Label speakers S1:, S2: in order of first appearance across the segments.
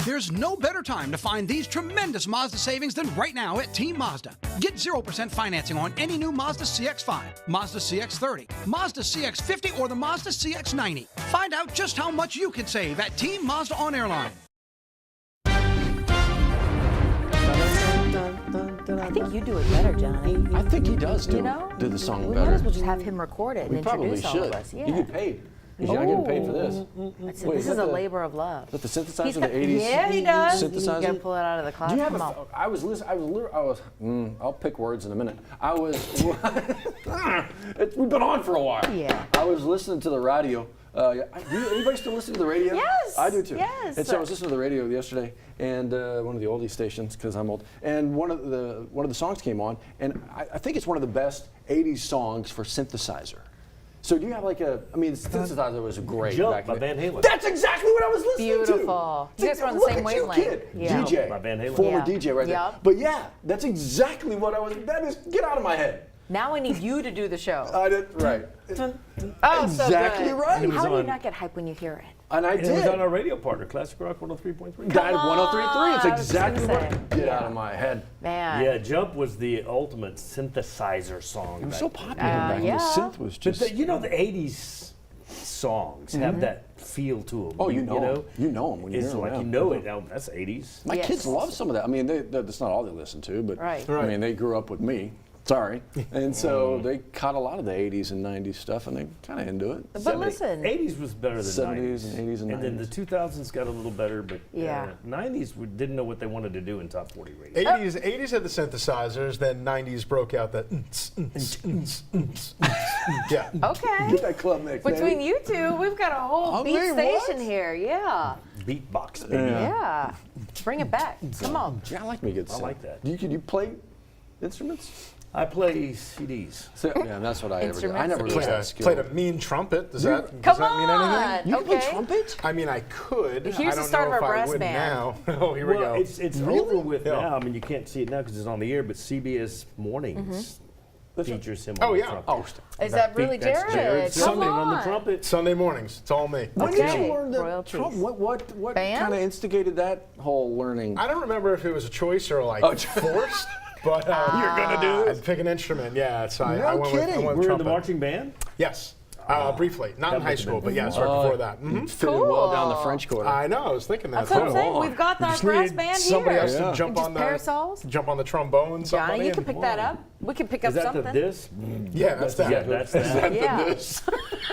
S1: There's no better time to find these tremendous Mazda savings than right now at Team Mazda. Get 0% financing on any new Mazda CX-5, Mazda CX-30, Mazda CX-50, or the Mazda CX-90. Find out just how much you can save at Team Mazda on Airline.
S2: I think you do it better, Johnny.
S3: I think he does do the song better.
S2: We might as well just have him record it and introduce all of us.
S3: You get paid. He's not getting paid for this.
S2: This is a labor of love.
S3: Is that the synthesizer, the 80s?
S2: Yeah, he does.
S3: Synthesizer?
S2: You gotta pull it out of the closet.
S3: Do you have I'll pick words in a minute. We've been on for a while.
S2: Yeah.
S3: I was listening to the radio. Anybody still listen to the radio?
S2: Yes.
S3: I do too.
S2: Yes.
S3: And so I was listening to the radio yesterday, and one of the oldie stations, because I'm old, and one of the songs came on, and I think it's one of the best 80s songs for synthesizer. So do you have like the synthesizer was great
S4: Jump
S3: back
S4: by
S3: then.
S4: Van Halen.
S3: That's exactly what I was listening to.
S2: Beautiful. You guys were on the same wavelength.
S3: Yeah. DJ,
S4: by Van Halen.
S3: former DJ right there. But yeah, that's exactly what I was, get out of my head.
S2: Now I need you to do the show.
S3: I did, right.
S2: Oh,
S3: exactly
S2: so good.
S3: right.
S2: How do you not get hyped when you hear it?
S3: And I did.
S4: It was on our radio partner, Classic Rock 103.3.
S3: Died 103.3. It's exactly
S2: say.
S3: what. Get out of my head.
S2: Man.
S4: Yeah, Jump was the ultimate synthesizer song.
S3: It was so popular back then. The synth was just.
S4: But the 80s songs have that feel to them.
S3: Oh, you know them when you hear
S4: It's
S3: them.
S4: like
S3: Yeah.
S4: you know it. Now that's 80s.
S3: My kids love some of that. I mean, that's not all they listen to, but
S2: Right.
S3: I mean, they grew up with me. Sorry. And so they caught a lot of the 80s and 90s stuff, and they kind of into it.
S2: But listen.
S4: 80s was better than
S3: 70s
S4: 90s.
S3: and 80s and 90s.
S4: And then the 2000s got a little better, but
S2: Yeah.
S4: 90s we didn't know what they wanted to do in top 40 radio.
S5: 80s had the synthesizers, then 90s broke out the yeah.
S2: Okay.
S3: Get that club mix.
S2: Between
S3: baby.
S2: you two, we've got a whole beat station here. Yeah.
S4: Beatbox, baby.
S2: Yeah. Bring it back. Come on.
S3: Yeah, I like me good.
S4: I like that.
S3: Can you play instruments?
S4: I play CDs.
S3: So, yeah, that's what I ever did. I never
S2: Instruments,
S3: learned
S2: yeah.
S3: that skill.
S5: Played a mean trumpet. Does that
S2: Come
S5: mean anything?
S3: You can play trumpet?
S5: I mean, I could.
S2: Here's
S5: I
S2: the
S5: don't
S2: start
S5: know
S2: of our
S5: if I
S2: brass
S5: would
S2: band.
S5: now. Oh, here we
S4: Well,
S5: go.
S4: it's over with
S5: Yeah.
S4: now. I mean, you can't see it now because it's on the air, but CBS Mornings features him
S5: Oh,
S4: on the
S5: yeah.
S4: trumpet.
S2: Is that really
S4: That's
S2: Jared? Come
S4: Sunday on the
S2: on.
S4: trumpet.
S5: Sunday mornings. It's all me.
S3: When
S2: Okay.
S3: did you learn the
S2: Royalties.
S3: trumpet? What
S2: Band?
S3: kind of instigated that whole learning?
S5: I don't remember if it was a choice or like
S3: Oh,
S5: forced, but
S3: You're gonna do this?
S5: I'd pick an instrument. Yeah, so I
S3: No
S5: went with,
S3: kidding.
S5: I went with
S4: We're in
S5: trumpet.
S4: the marching band.
S5: Yes, briefly, not in high school, but yes, right before that.
S3: Fit in well down the French Quarter.
S5: I know. I was thinking that.
S2: That's what I'm
S5: too.
S2: saying. We've got our
S5: Just
S2: brass
S5: needed
S2: band
S5: somebody
S2: here.
S5: else
S3: Yeah.
S5: to jump
S2: Just
S5: on the
S2: parasols?
S5: jump on the trombone.
S2: Johnny,
S5: somebody,
S2: you can
S5: and-
S2: pick that up. We can pick up
S4: Is that
S2: something.
S4: this?
S5: Yeah, that's that.
S4: Yeah, that's that.
S2: Yeah.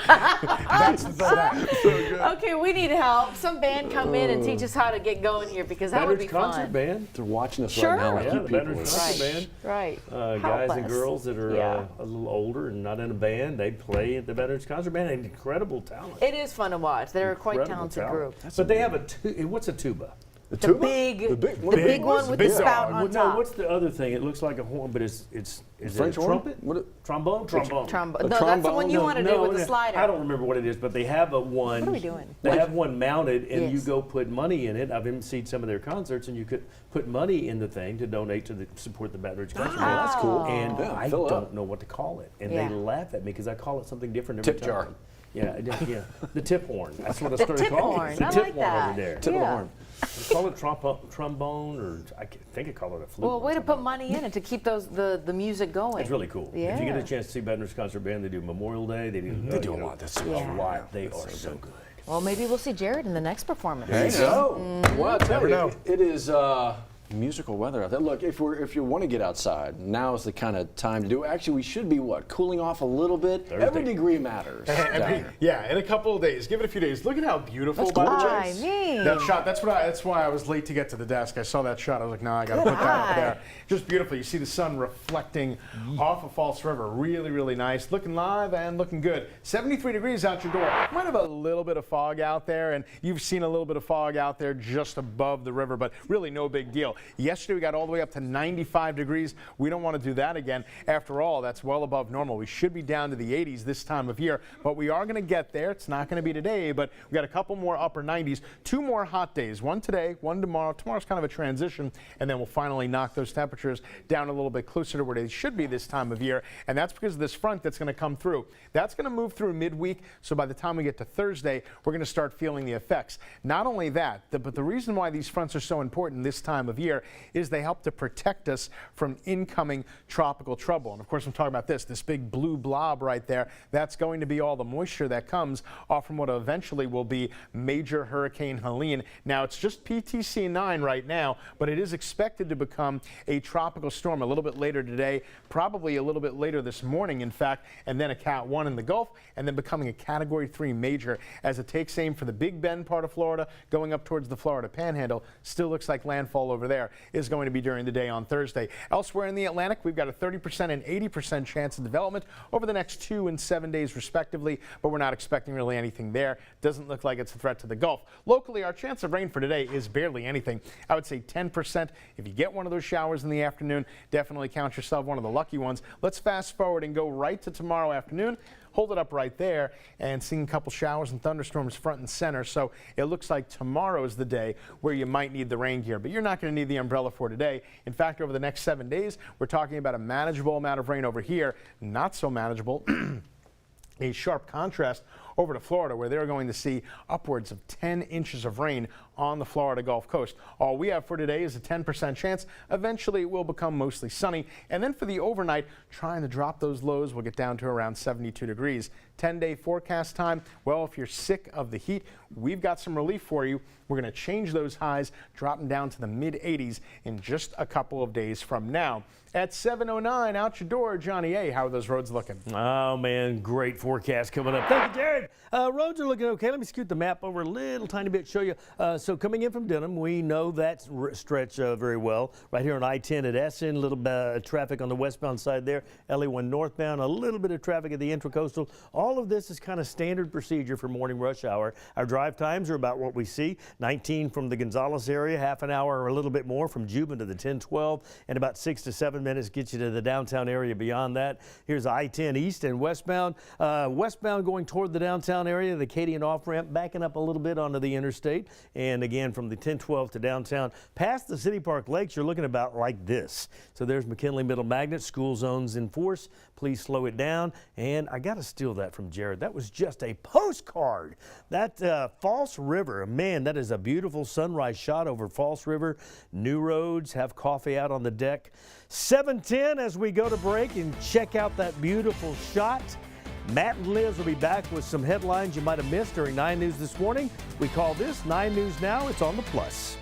S5: That's that.
S2: Okay, we need help. Some band come in and teach us how to get going here because that would be
S4: Baton Rouge
S2: fun.
S4: Concert Band.
S3: They're watching us
S2: Sure.
S3: right now. Like
S4: Yeah,
S3: you
S4: the
S3: people
S4: Baton Rouge
S3: are.
S4: Concert Band.
S2: Right.
S4: Guys
S2: Help
S4: and
S2: us.
S4: girls that are
S2: Yeah.
S4: a little older and not in a band, they play at the Baton Rouge Concert Band. An incredible talent.
S2: It is fun to watch. They're a quite
S4: Incredible
S2: talented
S4: talent.
S2: group.
S4: But they have what's a tuba?
S3: The
S2: The
S3: tuba?
S2: big,
S3: The big
S2: one with
S5: big
S2: the spout
S5: dog.
S2: on
S4: No,
S2: top.
S4: what's the other thing? It looks like a horn, but is
S3: French
S4: it a
S3: horn?
S4: trumpet?
S3: What
S4: Trombone? Trombone.
S2: Trombone.
S3: A
S2: No, that's the
S3: trombone?
S2: one you want to do with the
S4: no,
S2: slider.
S4: I don't remember what it is, but they have a one.
S2: What are we doing?
S4: They have one mounted, and you
S2: Yes.
S4: go put money in it. I've emceed some of their concerts, and you could put money in the thing to donate to support the Baton Rouge Country Band.
S3: that's cool.
S4: And
S3: Yeah,
S4: I
S3: fill it
S4: don't
S3: up.
S4: know what to call it, and
S2: Yeah.
S4: they laugh at me because I call it something different every
S3: Tip
S4: time.
S3: jar.
S4: Yeah, yeah, the tip horn. That's what I
S2: The
S4: started
S2: tip
S4: calling
S2: horn.
S4: it. The
S2: I
S4: tip
S2: like
S4: horn
S2: that.
S4: over there.
S3: Tip of the
S2: Yeah.
S3: horn.
S4: Call it trombone, or I think I call it a flute.
S2: Well, way to put money in it to keep the music going.
S4: It's really cool.
S2: Yeah.
S4: If you get a chance to see Baton Rouge Concert Band, they do Memorial Day. They do.
S3: They do a lot. That's
S2: Yeah.
S4: a lot. They are so good.
S2: Well, maybe we'll see Jared in the next performance.
S3: There you go. Well, I tell
S5: Never
S3: you,
S5: know.
S3: it is musical weather out there. Look, if you want to get outside, now is the kind of time to do it. Actually, we should be cooling off a little bit.
S4: Thursday.
S3: Every degree matters. down here.
S5: Yeah, in a couple of days. Give it a few days. Look at how beautiful.
S3: That's
S5: by the
S3: gorgeous.
S5: way.
S2: I mean.
S5: That shot. That's why I was late to get to the desk. I saw that shot. I was like, no, I got to put that up there. Just beautiful. You see the sun reflecting off of False River. Really, really nice. Looking live and looking good. 73 degrees out your door. Might have a little bit of fog out there, and you've seen a little bit of fog out there just above the river, but really no big deal. Yesterday we got all the way up to 95 degrees. We don't want to do that again. After all, that's well above normal. We should be down to the 80s this time of year, but we are going to get there. It's not going to be today, but we got a couple more upper 90s. 2 more hot days, one today, one tomorrow. Tomorrow's kind of a transition, and then we'll finally knock those temperatures down a little bit closer to where they should be this time of year, and that's because of this front that's going to come through. That's going to move through midweek, so by the time we get to Thursday, we're going to start feeling the effects. Not only that, but the reason why these fronts are so important this time of year is they help to protect us from incoming tropical trouble. And of course, I'm talking about this big blue blob right there. That's going to be all the moisture that comes off from what eventually will be Major Hurricane Helene. Now, it's just PTC 9 right now, but it is expected to become a tropical storm a little bit later today, probably a little bit later this morning, in fact, and then a Cat 1 in the Gulf, and then becoming a Category 3 major as it takes aim for the Big Bend part of Florida, going up towards the Florida Panhandle. Still looks like landfall over there is going to be during the day on Thursday. Elsewhere in the Atlantic, we've got a 30% and 80% chance of development over the next 2 and 7 days respectively, but we're not expecting really anything there. Doesn't look like it's a threat to the Gulf. Locally, our chance of rain for today is barely anything. I would say 10%. If you get one of those showers in the afternoon, definitely count yourself one of the lucky ones. Let's fast forward and go right to tomorrow afternoon. Hold it up right there, and seeing a couple showers and thunderstorms front and center. So it looks like tomorrow is the day where you might need the rain gear, but you're not going to need the umbrella for today. In fact, over the next 7 days, we're talking about a manageable amount of rain over here, not so manageable. A sharp contrast over to Florida, where they're going to see upwards of 10 inches of rain on the Florida Gulf Coast. All we have for today is a 10% chance. Eventually, it will become mostly sunny. And then for the overnight, trying to drop those lows, we'll get down to around 72 degrees. 10-day forecast time. Well, if you're sick of the heat, we've got some relief for you. We're going to change those highs, dropping down to the mid-80s in just a couple of days from now. At 7:09, out your door, Johnny A. How are those roads looking?
S4: Oh, man, great forecast coming up. Thank you, Jared. Roads are looking okay. Let me scoot the map over a little tiny bit, show you. So coming in from Denham, we know that stretch very well. Right here on I-10 at Essen, a little bit of traffic on the westbound side there. LA1 northbound, a little bit of traffic at the Intracoastal. All of this is kind of standard procedure for morning rush hour. Our drive times are about what we see. 19 from the Gonzales area, half an hour or a little bit more from Juban to the 1012, and about 6 to 7 minutes gets you to the downtown area beyond that. Here's I-10 east and westbound. Westbound going toward the downtown area, the Acadian off-ramp backing up a little bit onto the interstate. And again, from the 1012 to downtown, past the City Park Lakes, you're looking about like this. So there's McKinley Middle Magnet, school zones in force. Please slow it down. And I got to steal that from Jared. That was just a postcard. That False River, man, that is a beautiful sunrise shot over False River. New roads, have coffee out on the deck. 7:10 as we go to break and check out that beautiful shot. Matt and Liz will be back with some headlines you might have missed during 9 News this morning. We call this 9 News Now. It's on the Plus.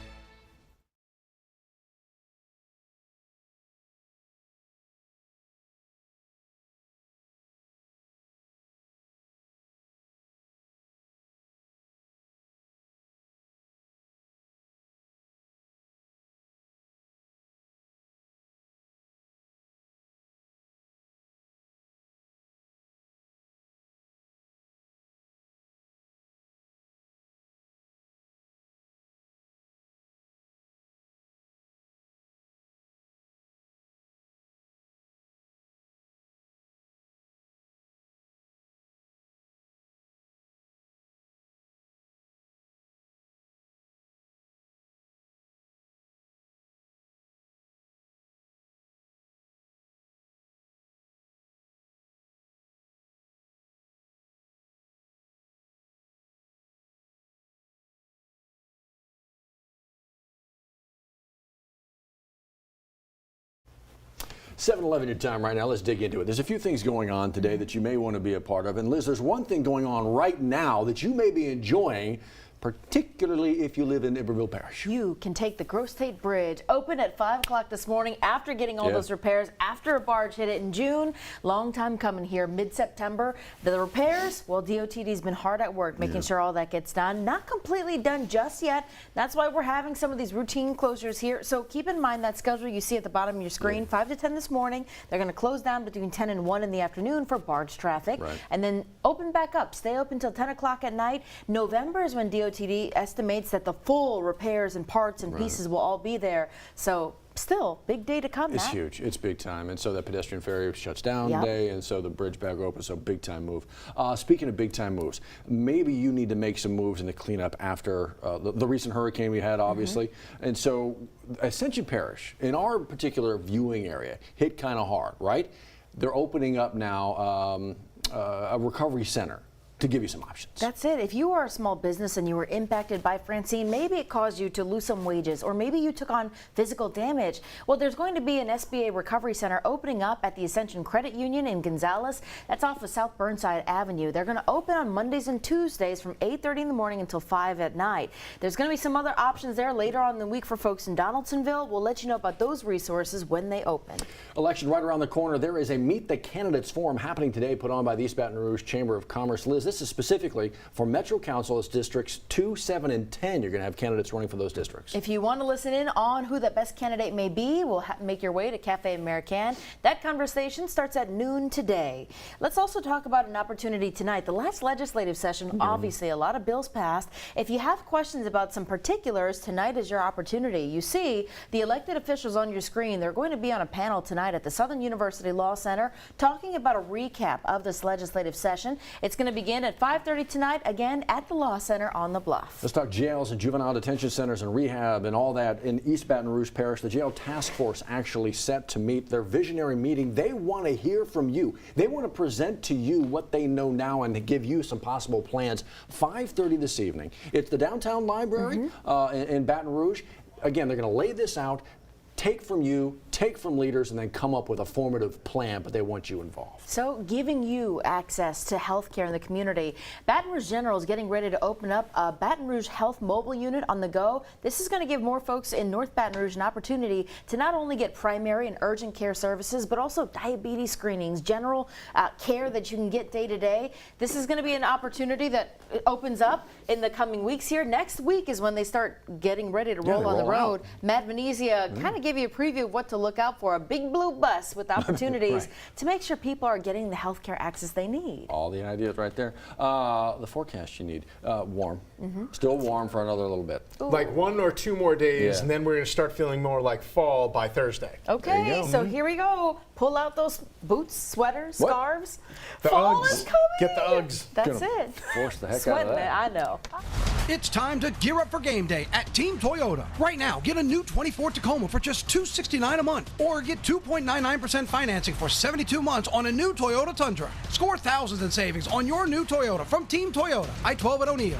S3: $7:11 your time right now. Let's dig into it. There's a few things going on today that you may want to be a part of. And Liz, there's one thing going on right now that you may be enjoying, particularly if you live in Iberville Parish.
S2: You can take the Grove State Bridge, open at 5 o'clock this morning after getting all those repairs, after a barge hit it in June. Long time coming here, mid-September. The repairs, well, DOTD's been hard at work making sure all that gets done. Not completely done just yet. That's why we're having some of these routine closures here. So keep in mind that schedule you see at the bottom of your screen, 5 to 10 this morning. They're going to close down between 10 and 1 in the afternoon for barge traffic. And then open back up. Stay open until 10 o'clock at night. November is when DOT DOTD estimates that the full repairs and parts and pieces will all be there. So still, big day to come.
S3: It's
S2: Matt.
S3: huge. It's big time. And so that pedestrian ferry shuts down today, and so the bridge back open. So big time move. Speaking of big time moves, maybe you need to make some moves in the cleanup after the recent hurricane we had, obviously. And so Ascension Parish, in our particular viewing area, hit kind of hard, right? They're opening up now a recovery center to give you some options.
S2: That's it. If you are a small business and you were impacted by Francine, maybe it caused you to lose some wages, or maybe you took on physical damage. Well, there's going to be an SBA Recovery Center opening up at the Ascension Credit Union in Gonzales. That's off of South Burnside Avenue. They're going to open on Mondays and Tuesdays from 8:30 in the morning until 5 at night. There's going to be some other options there later on in the week for folks in Donaldsonville. We'll let you know about those resources when they open.
S3: Election right around the corner. There is a Meet the Candidates forum happening today, put on by the East Baton Rouge Chamber of Commerce. Liz, this is specifically for Metro Council's districts 2, 7, and 10. You're going to have candidates running for those districts.
S2: If you want to listen in on who the best candidate may be, we'll make your way to Cafe American. That conversation starts at noon today. Let's also talk about an opportunity tonight. The last legislative session, obviously a lot of bills passed. If you have questions about some particulars, tonight is your opportunity. You see the elected officials on your screen. They're going to be on a panel tonight at the Southern University Law Center talking about a recap of this legislative session. It's going to begin at 5:30 tonight, again at the Law Center on the Bluff.
S3: Let's talk jails and juvenile detention centers and rehab and all that in East Baton Rouge Parish. The jail task force actually set to meet their visionary meeting. They want to hear from you. They want to present to you what they know now and to give you some possible plans. 5:30 this evening. It's the downtown library in Baton Rouge. Again, they're going to lay this out. Take from you, take from leaders, and then come up with a formative plan, but they want you involved.
S2: So giving you access to health care in the community. Baton Rouge General is getting ready to open up a Baton Rouge Health mobile unit on the go. This is going to give more folks in North Baton Rouge an opportunity to not only get primary and urgent care services, but also diabetes screenings, general care that you can get day to day. This is going to be an opportunity that opens up in the coming weeks here. Next week is when they start getting ready to roll on the road. Matt Venezia kind of give you a preview of what to look out for. A big blue bus with opportunities to make sure people are getting the health care access they need.
S3: All the ideas right there. The forecast you need. Warm. Still warm for another little bit.
S2: Ooh.
S5: Like 1 or 2 more days, and then we're going to start feeling more like fall by Thursday.
S2: Okay, so here we go. Pull out those boots, sweaters, scarves.
S5: The
S2: Fall
S5: Uggs.
S2: is coming.
S5: Get the Uggs.
S2: That's it.
S3: Force the heck
S2: Sweating
S3: out of that.
S2: it, I know.
S1: It's time to gear up for game day at Team Toyota. Right now, get a new 24 Tacoma for just $269 a month, or get 2.99% financing for 72 months on a new Toyota Tundra. Score thousands in savings on your new Toyota from Team Toyota. I-12 at O'Neill.